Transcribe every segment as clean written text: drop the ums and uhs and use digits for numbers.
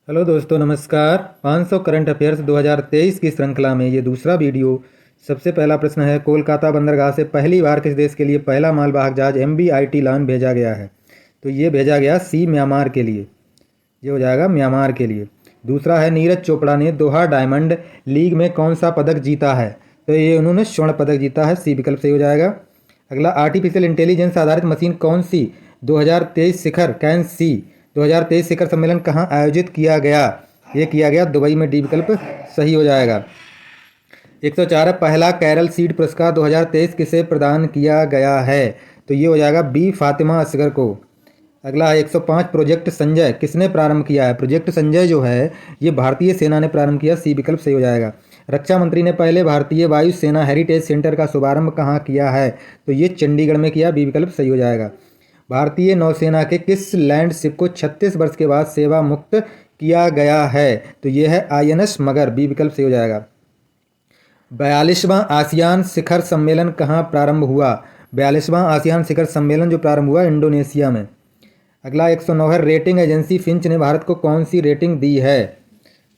Hello दोस्तों, नमस्कार। 500 current affairs 2023 की श्रृंखला में ये दूसरा वीडियो। सबसे पहला प्रश्न है, कोलकाता बंदरगाह से पहली बार किस देश के लिए पहला मालवाहक जहाज MBIT लान भेजा गया है? तो ये भेजा गया म्यांमार के लिए। ये हो जाएगा म्यांमार के लिए। दूसरा है, नीरज चोपड़ा ने दोहा डायमंड लीग में कौन सा पदक जीता है? तो ये उन्होंने स्वर्ण पदक जीता है। सी विकल्प सही हो जाएगा। अगला, आर्टिफिशियल इंटेलिजेंस आधारित मशीन कौन सी 2023 शिखर सम्मेलन कहाँ आयोजित किया गया? ये किया गया दुबई में। डी विकल्प सही हो जाएगा। 104 पहला कैरल सीड पुरस्कार 2023 किसे प्रदान किया गया है? तो ये हो जाएगा बी फातिमा असगर को। अगला है 105 प्रोजेक्ट संजय किसने प्रारंभ किया है? प्रोजेक्ट संजय जो है ये भारतीय सेना ने प्रारंभ किया। सी विकल्प सही हो जाएगा। रक्षा मंत्री ने पहले भारतीय वायु सेना हेरिटेज सेंटर का शुभारंभ कहाँ किया है? तो ये चंडीगढ़ में किया। बी विकल्प सही हो जाएगा। भारतीय नौसेना के किस लैंडशिप को 36 वर्ष के बाद सेवा मुक्त किया गया है? तो ये है INS मगर। बी विकल्प सही हो जाएगा। 42वां आसियान शिखर सम्मेलन कहाँ प्रारंभ हुआ? 42वां आसियान शिखर सम्मेलन जो प्रारंभ हुआ इंडोनेशिया में। अगला 109 है, रेटिंग एजेंसी फिंच ने भारत को कौन सी रेटिंग दी है?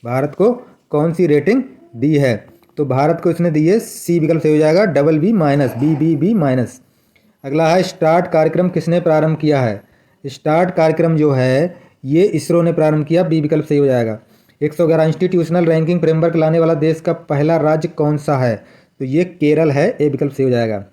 भारत को कौन सी रेटिंग दी है? तो भारत को इसने दी है। सी विकल्प सही हो जाएगा, BB माइनस, BBB-। अगला है, स्टार्ट कार्यक्रम किसने प्रारंभ किया है? स्टार्ट कार्यक्रम जो है ये इसरो ने प्रारंभ किया। बी विकल्प सही हो जाएगा। 111 इंस्टीट्यूशनल रैंकिंग फ्रेमवर्क लाने वाला देश का पहला राज्य कौन सा है? तो ये केरल है। ए विकल्प सही हो जाएगा।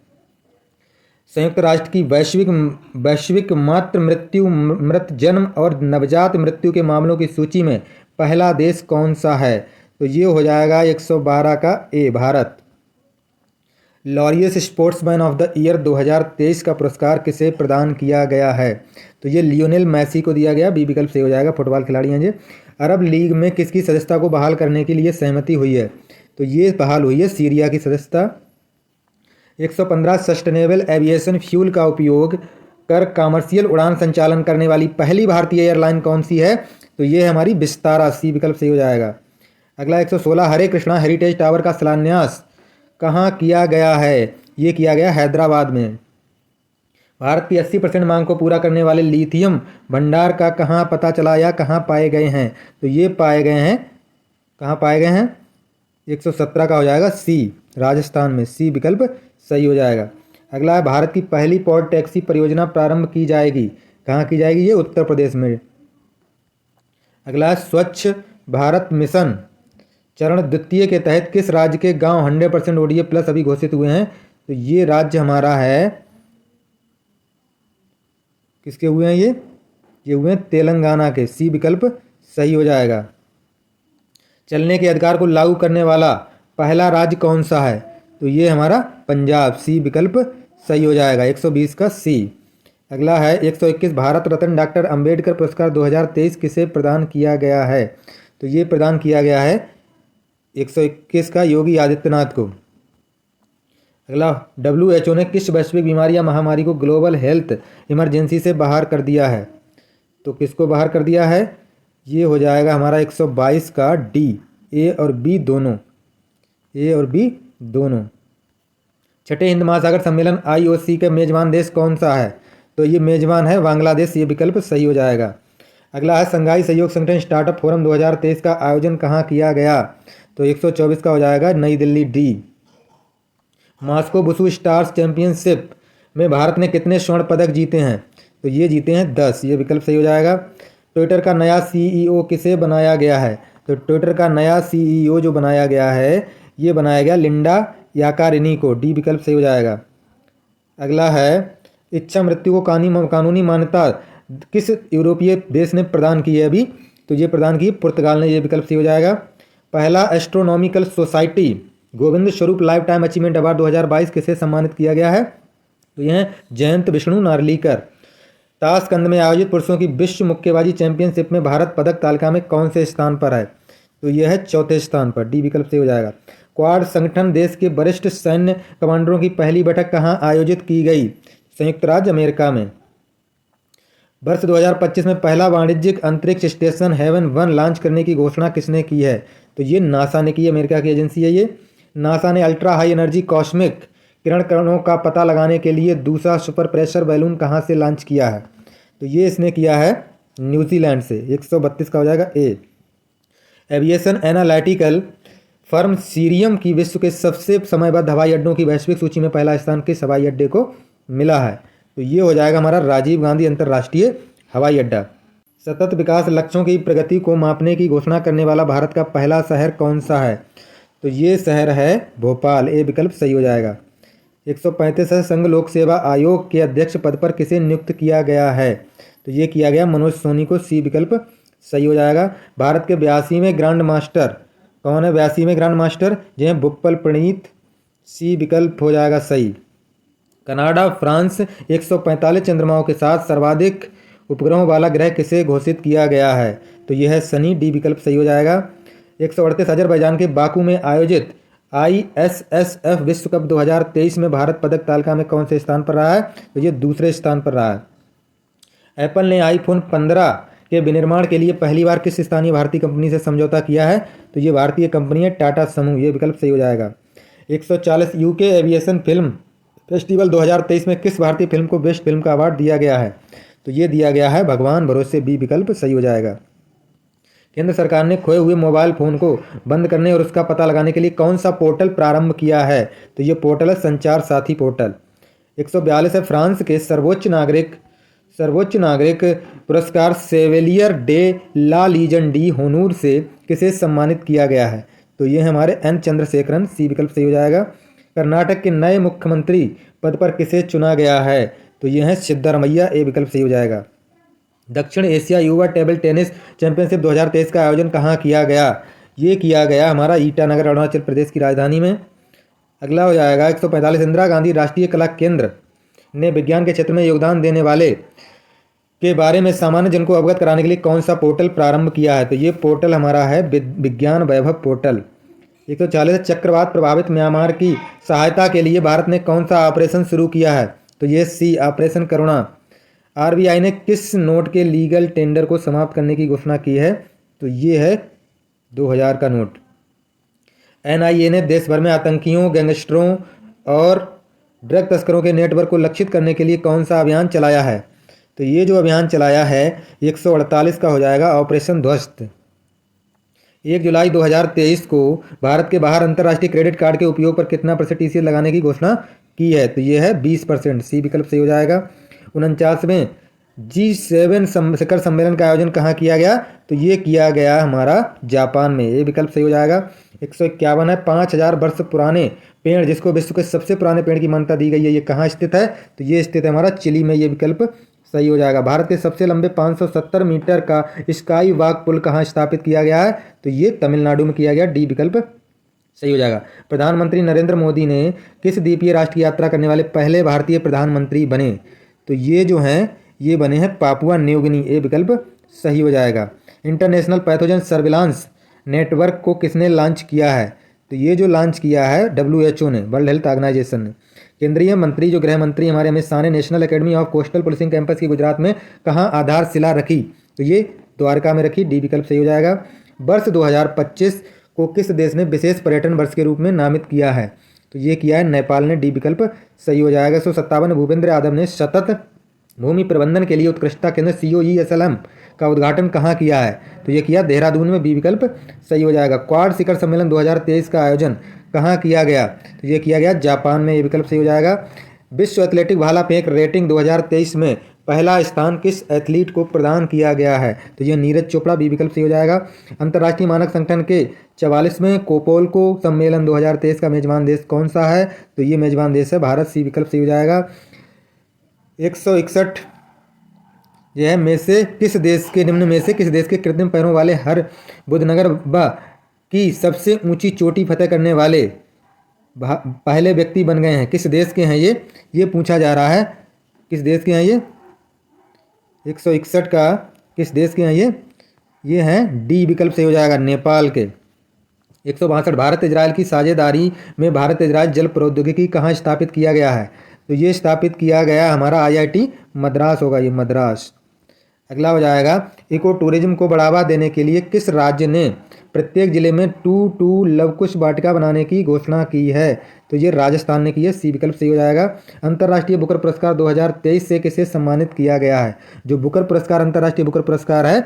संयुक्त राष्ट्र की वैश्विक मातृ मृत्यु, मृत जन्म और नवजात मृत्यु के मामलों की सूची में पहला देश कौन सा है? तो ये हो जाएगा 112 का ए, Bharat. Laureus sportsman of the year 2023 का पुरस्कार किसे प्रदान किया गया है? तो ये लियोनेल मैसी को दिया गया। बी विकल्प सही हो जाएगा। फुटबॉल खिलाड़ी हैं ये। अरब लीग में किसकी सदस्यता को बहाल करने के लिए सहमति हुई है? तो ये बहाल हुई है सीरिया की सदस्यता। 115 सस्टेनेबल एविएशन फ्यूल का उपयोग कर कमर्शियल उड़ान संचालन करने वाली पहली भारतीय एयरलाइन कौन सी है? तो ये है हमारी विस्तारा। सी विकल्प सही हो जाएगा। अगला 116 हरे कृष्णा हेरिटेज टावर का शिलान्यास कहाँ किया गया है? ये किया गया हैदराबाद में। भारत की 80% मांग को पूरा करने वाले लिथियम भंडार का कहाँ पता चला या कहाँ पाए गए हैं? तो ये पाए गए हैं, कहाँ पाए गए हैं? 117 का हो जाएगा सी, राजस्थान में। सी विकल्प सही हो जाएगा। अगला है, भारत की पहली पॉड टैक्सी परियोजना प्रारंभ की जाएगी। कहाँ की जाएगी? ये उत्तर प्रदेश में। अगला है, स्वच्छ भारत मिशन चरण द्वितीय के तहत किस राज्य के गांव 100% ODA प्लस अभी घोषित हुए हैं? तो ये राज्य हमारा है, किसके हुए हैं ये हुए हैं तेलंगाना के। सी विकल्प सही हो जाएगा। चलने के अधिकार को लागू करने वाला पहला राज्य कौन सा है? तो ये हमारा पंजाब। सी विकल्प सही हो जाएगा। 120 का सी। अगला है 121 भारत रत्न डॉक्टर अंबेडकर पुरस्कार 2023 किसे प्रदान किया गया है? तो ये प्रदान किया गया है 121 का योगी आदित्यनाथ को। अगला, WHO ने किस वैश्विक बीमारी या महामारी को ग्लोबल हेल्थ इमरजेंसी से बाहर कर दिया है? तो किसको बाहर कर दिया है? ये हो जाएगा हमारा 122 का डी, ए और बी दोनों। ए और बी दोनों। छठे हिंद महासागर सम्मेलन IOC के मेजबान देश कौन सा है? तो ये मेजबान है बांग्लादेश। ये विकल्प सही हो जाएगा। अगला है, संघाई सहयोग संगठन स्टार्टअप फोरम 2023 का आयोजन कहाँ किया गया? तो 124 का हो जाएगा नई Delhi. D. Moscow wushu stars championship में भारत ने कितने स्वर्ण पदक जीते हैं? तो ये जीते हैं 10। ये विकल्प सही हो जाएगा। ट्विटर का नया CEO किसे बनाया गया है? तो ट्विटर का नया CEO जो बनाया गया है ये बनाया गया लिंडा याकारिनी को। डी विकल्प सही हो जाएगा। अगला है, इच्छा मृत्यु को कानूनी मान्यता किस यूरोपीय देश ने प्रदान की है अभी? तो ये प्रदान की पुर्तगाल ने। ये विकल्प सही हो जाएगा। पहला astronomical society Govind Swarup life time achievement award 2022 किसे सम्मानित किया गया है? तो यह जयंत विष्णु नार्लीकर। ताशकंद में आयोजित पुरुषों की विश्व मुक्केबाजी चैंपियनशिप में भारत पदक तालिका में कौन से स्थान पर है? तो यह है चौथे स्थान पर। डी विकल्प सही हो जाएगा। क्वाड संगठन देश के वरिष्ठ सैन्य कमांडरों की पहली बैठक कहाँ आयोजित की गई? संयुक्त राज्य अमेरिका में। वर्ष 2025 में पहला वाणिज्यिक अंतरिक्ष स्टेशन हेवन 1 लॉन्च करने की घोषणा किसने की है? तो ये नासा ने की। अमेरिका की एजेंसी है ये। नासा ने अल्ट्रा हाई एनर्जी कॉस्मिक किरण कणों का पता लगाने के लिए दूसरा सुपर प्रेशर बैलून कहाँ से लॉन्च किया है? तो ये इसने किया है न्यूजीलैंड से। 132 का हो जाएगा ए। एविएशन एनालिटिकल फर्म सीरियम की विश्व के सबसे समयबद्ध हवाई अड्डों की वैश्विक सूची में पहला स्थान किस हवाई अड्डे को मिला है? तो ये हो जाएगा हमारा राजीव गांधी अंतर्राष्ट्रीय हवाई अड्डा। सतत विकास लक्ष्यों की प्रगति को मापने की घोषणा करने वाला भारत का पहला शहर कौन सा है? तो ये शहर है भोपाल। ए विकल्प सही हो जाएगा। 135 संघ लोक सेवा आयोग के अध्यक्ष पद पर किसे नियुक्त किया गया है? तो ये किया गया मनोज सोनी को। सी विकल्प सही हो जाएगा। भारत के 82वें ग्रैंड मास्टर कौन है? 82वें ग्रैंड मास्टर जो है बुप्पल प्रणीत। सी विकल्प हो जाएगा सही। कनाडा फ्रांस 145 चंद्रमाओं के साथ सर्वाधिक उपग्रहों वाला ग्रह किसे घोषित किया गया है? तो यह है शनि। डी विकल्प सही हो जाएगा। 138 अजरबैजान के बाकू में आयोजित ISSF विश्व कप 2023 में भारत पदक तालिका में कौन से स्थान पर रहा है? तो ये दूसरे स्थान पर रहा है। एप्पल ने आईफोन 15 के विनिर्माण के लिए पहली बार किस स्थानीय भारतीय कंपनी से समझौता किया है? तो ये भारतीय कंपनी है टाटा समूह। ये विकल्प सही हो जाएगा। 140 यूके एविएशन फिल्म फेस्टिवल 2023 में किस भारतीय फिल्म को बेस्ट फिल्म का अवार्ड दिया गया है? तो ये दिया गया है भगवान भरोसे। बी विकल्प सही हो जाएगा। केंद्र सरकार ने खोए हुए मोबाइल फ़ोन को बंद करने और उसका पता लगाने के लिए कौन सा पोर्टल प्रारंभ किया है? तो ये पोर्टल है संचार साथी पोर्टल। 142 है फ्रांस के सर्वोच्च नागरिक पुरस्कार सेवेलियर डे ला लीजन डी होनूर से किसे सम्मानित किया गया है? तो ये है हमारे एन चंद्रशेखरन। सी विकल्प सही हो जाएगा। कर्नाटक के नए मुख्यमंत्री पद पर किसे चुना गया है? तो ये है सिद्धारमैया। ए विकल्प सही हो जाएगा। दक्षिण एशिया युवा टेबल टेनिस चैंपियनशिप 2023 का आयोजन कहाँ किया गया? ये किया गया हमारा ईटानगर अरुणाचल प्रदेश की राजधानी में। अगला हो जाएगा 145 इंदिरा गांधी राष्ट्रीय कला केंद्र ने विज्ञान के क्षेत्र में योगदान देने वाले के बारे में सामान्य जन को अवगत कराने के लिए कौन सा पोर्टल प्रारंभ किया है? तो ये पोर्टल हमारा है विज्ञान वैभव पोर्टल। 140 चक्रवात प्रभावित म्यांमार की सहायता के लिए भारत ने कौन सा ऑपरेशन शुरू किया है? तो ये सी ऑपरेशन करुणा। RBI ने किस नोट के लीगल टेंडर को समाप्त करने की घोषणा की है? तो ये है 2000 का नोट। NIA ने देश भर में आतंकियों, गैंगस्टरों और ड्रग तस्करों के नेटवर्क को लक्षित करने के लिए कौन सा अभियान चलाया है? तो ये जो अभियान चलाया है 148 का हो जाएगा ऑपरेशन ध्वस्त। 1 जुलाई 2023 को भारत के बाहर अंतर्राष्ट्रीय क्रेडिट कार्ड के उपयोग पर कितना % TCS लगाने की घोषणा की है? तो ये है 20%। सी विकल्प सही हो जाएगा। 49वें G7 शिखर सम्मेलन का आयोजन कहाँ किया गया? तो ये किया गया हमारा जापान में। ये विकल्प सही हो जाएगा। 151 है 5000 वर्ष पुराने पेड़ जिसको विश्व के सबसे पुराने पेड़ की मान्यता दी गई है, ये कहाँ स्थित है? तो ये स्थित है हमारा चिली में। ये विकल्प सही हो जाएगा। भारत के सबसे लंबे 570 मीटर का स्काई वॉक पुल कहाँ स्थापित किया गया है? तो ये तमिलनाडु में किया गया। डी विकल्प सही हो जाएगा। प्रधानमंत्री नरेंद्र मोदी ने किस द्वीपीय राष्ट्र की यात्रा करने वाले पहले भारतीय प्रधानमंत्री बने? तो ये जो हैं ये बने हैं पापुआ न्यू गिनी। ए विकल्प सही हो जाएगा। इंटरनेशनल पैथोजन सर्विलांस नेटवर्क को किसने लॉन्च किया है? तो ये जो लॉन्च किया है WHO ने, वर्ल्ड हेल्थ ऑर्गेनाइजेशन ने। केंद्रीय मंत्री जो गृह मंत्री हमारे अमित शाह ने national academy of coastal policing campus की गुजरात में कहाँ आधारशिला रखी? तो ये द्वारका में रखी। डी विकल्प सही हो जाएगा। वर्ष 2025 को किस देश ने विशेष पर्यटन वर्ष के रूप में नामित किया है? तो ये किया है नेपाल ने। डी विकल्प सही हो जाएगा। 157 भूपेंद्र यादव ने सतत भूमि प्रबंधन के लिए उत्कृष्टता केंद्र COESLM का उद्घाटन कहाँ किया है? तो ये किया देहरादून में। बी विकल्प सही हो जाएगा। क्वाड शिखर सम्मेलन 2023 का आयोजन कहाँ किया गया? तो ये किया गया जापान में। ये विकल्प सही हो जाएगा। विश्व एथलेटिक भाला फेंक रेटिंग 2023 में पहला स्थान किस एथलीट को प्रदान किया गया है? तो ये नीरज चोपड़ा। बी विकल्प सही हो जाएगा। अंतर्राष्ट्रीय मानक संगठन के 44वें कोपोलको सम्मेलन 2023 का मेजबान देश कौन सा है? तो ये मेजबान देश है भारत। सी विकल्प सही हो जाएगा। 161 यह है में से किस देश के निम्न में से किस देश के कृत्रिम पैरों वाले हर बुधनगर की सबसे ऊंची चोटी फतेह करने वाले पहले व्यक्ति बन गए हैं? किस देश के हैं ये पूछा जा रहा है। किस देश के हैं ये? 161 का किस देश के हैं ये हैं डी विकल्प सही हो जाएगा, नेपाल के। 162 भारत इजराइल की साझेदारी में भारत इजराइल जल प्रौद्योगिकी कहाँ स्थापित किया गया है? तो ये स्थापित किया गया हमारा IIT मद्रास होगा, ये मद्रास। अगला हो जाएगा इको टूरिज्म को बढ़ावा देने के लिए किस राज्य ने प्रत्येक जिले में 2 लवकुश वाटिका बनाने की घोषणा की है? तो ये राजस्थान ने की है। सी विकल्प सही हो जाएगा। अंतर्राष्ट्रीय बुकर पुरस्कार 2023 से किसे सम्मानित किया गया है? जो बुकर पुरस्कार अंतर्राष्ट्रीय बुकर पुरस्कार है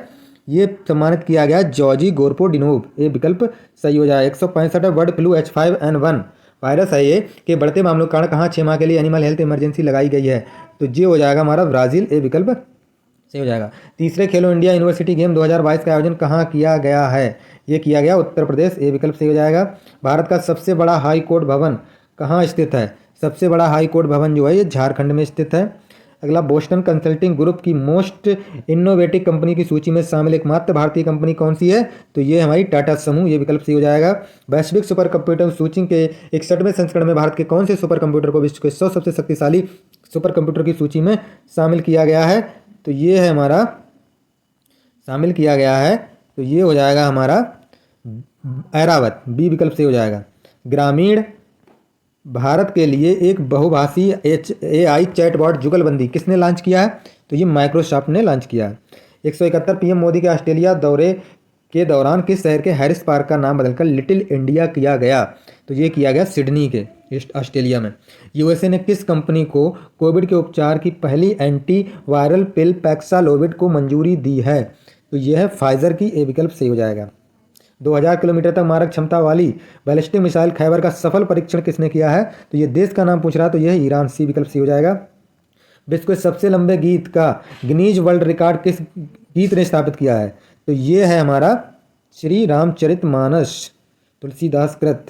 ये सम्मानित किया गया जॉर्जी गोरपोडिनोव, ये विकल्प सही हो जाए। 165 बर्ड फ्लू H5N1 वायरस है ये के बढ़ते मामलों के कारण कहाँ 6 माह के लिए एनिमल हेल्थ इमरजेंसी लगाई गई है, तो ये हो जाएगा हमारा ब्राज़ील, ये विकल्प सही हो जाएगा। तीसरे खेलो इंडिया यूनिवर्सिटी गेम 2022 का आयोजन कहाँ किया गया है, ये किया गया उत्तर प्रदेश, ये विकल्प सही हो जाएगा। भारत का सबसे बड़ा हाई कोर्ट भवन कहाँ स्थित है, सबसे बड़ा हाई कोर्ट भवन जो है ये झारखंड में स्थित है। अगला, बोस्टन कंसल्टिंग ग्रुप की मोस्ट इनोवेटिव कंपनी की सूची में शामिल एकमात्र भारतीय कंपनी कौन सी है, तो ये हमारी टाटा समूह, ये विकल्प सही हो जाएगा। वैश्विक सुपर कंप्यूटर सूची के 61वें संस्करण में भारत के कौन से सुपर कंप्यूटर को विश्व के 100 सबसे शक्तिशाली सुपर कंप्यूटर की सूची में शामिल किया गया है, तो ये है हमारा शामिल किया गया है, तो ये हो जाएगा हमारा ऐरावत, बी विकल्प सही हो जाएगा। ग्रामीण भारत के लिए एक बहुभाषी AI चैटबॉट जुगलबंदी किसने लॉन्च किया है, तो ये माइक्रोसॉफ्ट ने लॉन्च किया है। 171 पीएम मोदी के ऑस्ट्रेलिया दौरे के दौरान किस शहर के हैरिस पार्क का नाम बदलकर लिटिल इंडिया किया गया, तो ये किया गया सिडनी के ऑस्ट्रेलिया में। यूएसए ने किस कंपनी को कोविड के उपचार की पहली एंटी वायरल पिल पैक्सालोविड को मंजूरी दी है, तो यह है फाइजर की, ए विकल्प सही हो जाएगा। 2000 किलोमीटर तक मारक क्षमता वाली बैलिस्टिक मिसाइल खैबर का सफल परीक्षण किसने किया है, तो ये देश का नाम पूछ रहा है, तो यह ईरान, सी विकल्प सही हो जाएगा। विश्व के सबसे लंबे गीत का गिनीज वर्ल्ड रिकॉर्ड किस गीत ने स्थापित किया है, तो ये है हमारा श्री रामचरितमानस, तुलसीदास कृत।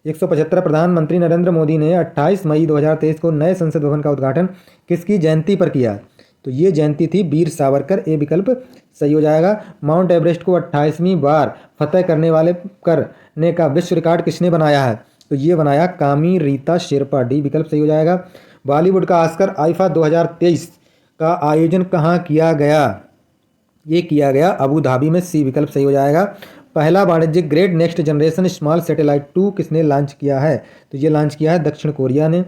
175 प्रधानमंत्री नरेंद्र मोदी ने 28 मई 2023 को नए संसद भवन का उद्घाटन किसकी जयंती पर किया, तो ये जयंती थी वीर सावरकर, ए विकल्प सही हो जाएगा। माउंट एवरेस्ट को 28वीं बार फतेह करने का विश्व रिकॉर्ड किसने बनाया है, तो ये बनाया कामी रीता शेरपा, डी विकल्प सही हो जाएगा। बॉलीवुड का ऑस्कर आईफा 2023 का आयोजन कहाँ किया गया, ये किया गया अबू धाबी में, सी विकल्प सही हो जाएगा। पहला वाणिज्यिक grade next generation small satellite 2 किसने लॉन्च किया है, तो ये लॉन्च किया है दक्षिण कोरिया ने।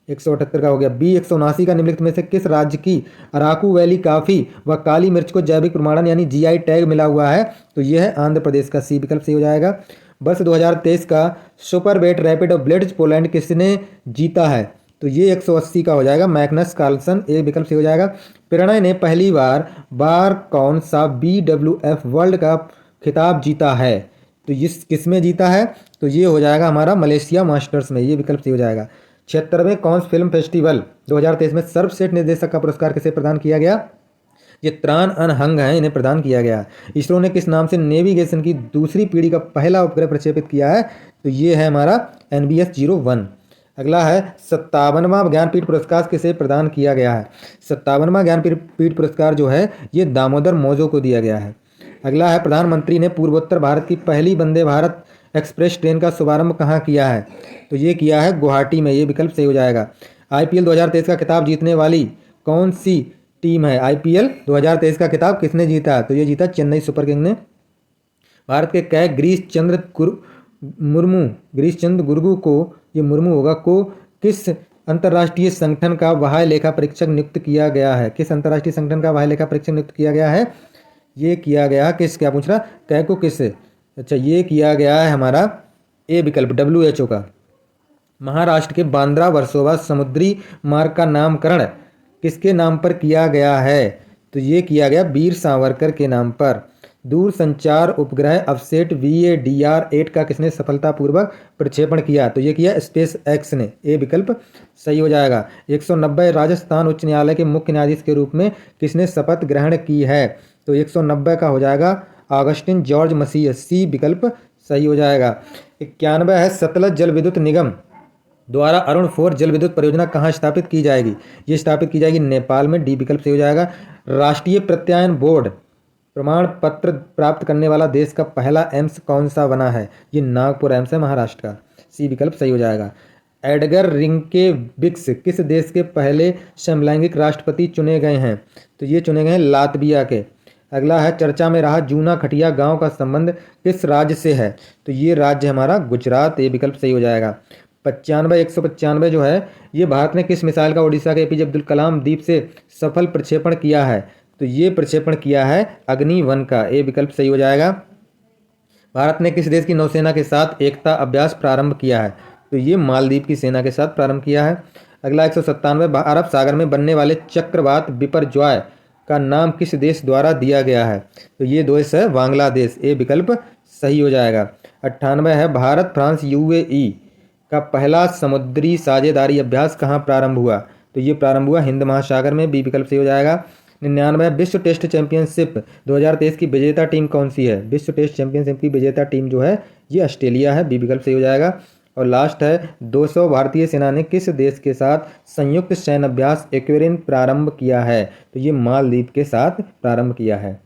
178 का हो गया। बी 179 का निम्नलिखित में से किस राज्य की अराकू वैली कॉफ़ी व काली मिर्च को जैविक प्रमाणन यानी GI टैग मिला हुआ है, तो यह है आंध्र प्रदेश का, सी विकल्प सही हो जाएगा। वर्ष 2023 का superbet rapid of blitz Poland किसने जीता है, तो ये 180 का हो जाएगा मैग्नस कार्लसन, ए विकल्प सही हो जाएगा। प्रणय ने पहली बार कौन सा BWF वर्ल्ड का खिताब जीता है, तो इस किस में जीता है, तो ये हो जाएगा हमारा मलेशिया मास्टर्स में, ये विकल्प सही हो जाएगा। 76वें कॉन्स फिल्म फेस्टिवल 2023 में सर्वश्रेष्ठ निर्देशक का पुरस्कार किसे प्रदान किया गया, ये त्रान अनहंग हैं, इन्हें प्रदान किया गया। इसरो ने किस नाम से नेविगेशन की दूसरी पीढ़ी का पहला उपग्रह प्रक्षेपित किया है, तो ये है हमारा NBS-01। अगला है 57वां ज्ञानपीठ पुरस्कार किसे प्रदान किया गया है, 57वां ज्ञानपीठ पुरस्कार जो है ये दामोदर मौजो को दिया गया है। अगला है प्रधानमंत्री ने पूर्वोत्तर भारत की पहली वंदे भारत एक्सप्रेस ट्रेन का शुभारंभ कहाँ किया है, तो ये किया है गुवाहाटी में, ये विकल्प सही हो जाएगा। IPL 2023 का खिताब जीतने वाली कौन सी टीम है, IPL 2023 का खिताब किसने जीता, तो ये जीता चेन्नई सुपर किंग ने। भारत के कै गिरीश चंद्र गुर्गु को, ये मुर्मू होगा, को किस अंतर्राष्ट्रीय संगठन का बाह्य लेखा परीक्षक नियुक्त किया गया है, किस अंतर्राष्ट्रीय संगठन का बाह्य लेखा परीक्षक नियुक्त किया गया है, ये किया गया किस, क्या पूछ रहा, कै को किस, अच्छा ये किया गया है हमारा ए विकल्प WHO का। महाराष्ट्र के बांद्रा वर्सोवा समुद्री मार्ग का नामकरण किसके नाम पर किया गया है, तो ये किया गया वीर सावरकर के नाम पर। दूरसंचार उपग्रह अवसेट VADR-8 का किसने सफलतापूर्वक प्रक्षेपण किया, तो ये किया स्पेस एक्स ने, ए विकल्प सही हो जाएगा। 190 राजस्थान उच्च न्यायालय के मुख्य न्यायाधीश के रूप में किसने शपथ ग्रहण की है, तो 190 का हो जाएगा ऑगस्टिन जॉर्ज मसीह, सी विकल्प सही हो जाएगा। 91 है सतलज जल विद्युत निगम द्वारा अरुण 4 जल विद्युत परियोजना कहाँ स्थापित की जाएगी, ये स्थापित की जाएगी नेपाल में, डी विकल्प सही हो जाएगा। राष्ट्रीय प्रत्यायन बोर्ड प्रमाण पत्र प्राप्त करने वाला देश का पहला एम्स कौन सा बना है, ये नागपुर एम्स है महाराष्ट्र का, सी विकल्प सही हो जाएगा। एडगर रिंकेविक्स किस देश के पहले समलैंगिक राष्ट्रपति चुने गए हैं, तो ये चुने गए हैं लातविया के। अगला है चर्चा में रहा जूना खटिया गांव का संबंध किस राज्य से है, तो ये राज्य हमारा गुजरात, ये विकल्प सही हो जाएगा। 195 जो है ये भारत ने किस मिसाइल का ओडिशा के APJ अब्दुल कलाम द्वीप से सफल प्रक्षेपण किया है, तो ये प्रक्षेपण किया है अग्नि-1 का, ए विकल्प सही हो जाएगा। भारत ने किस देश की नौसेना के साथ एकता अभ्यास प्रारंभ किया है, तो ये मालदीव की सेना के साथ प्रारंभ किया है। अगला 197 अरब सागर में बनने वाले चक्रवात बिपरजॉय का नाम किस देश द्वारा दिया गया है? तो ये देश है बांग्लादेश। ए विकल्प सही हो जाएगा। 98 है भारत फ्रांस यूएई का पहला समुद्री साझेदारी अभ्यास कहाँ प्रारंभ हुआ? तो ये प्रारंभ हुआ हिंद महासागर में। बी विकल्प सही हो जाएगा। 99 विश्व टेस्ट चैंपियनशिप 2023 की विजेता टीम कौन सी है? विश्व टेस्ट चैंपियनशिप की विजेता टीम जो है ये ऑस्ट्रेलिया है। बी विकल्प सही हो जाएगा। और लास्ट है 200 भारतीय सेना ने किस देश के साथ संयुक्त सैन्य अभ्यास एक्वेरिन प्रारंभ किया है? तो ये मालदीव के साथ प्रारंभ किया है।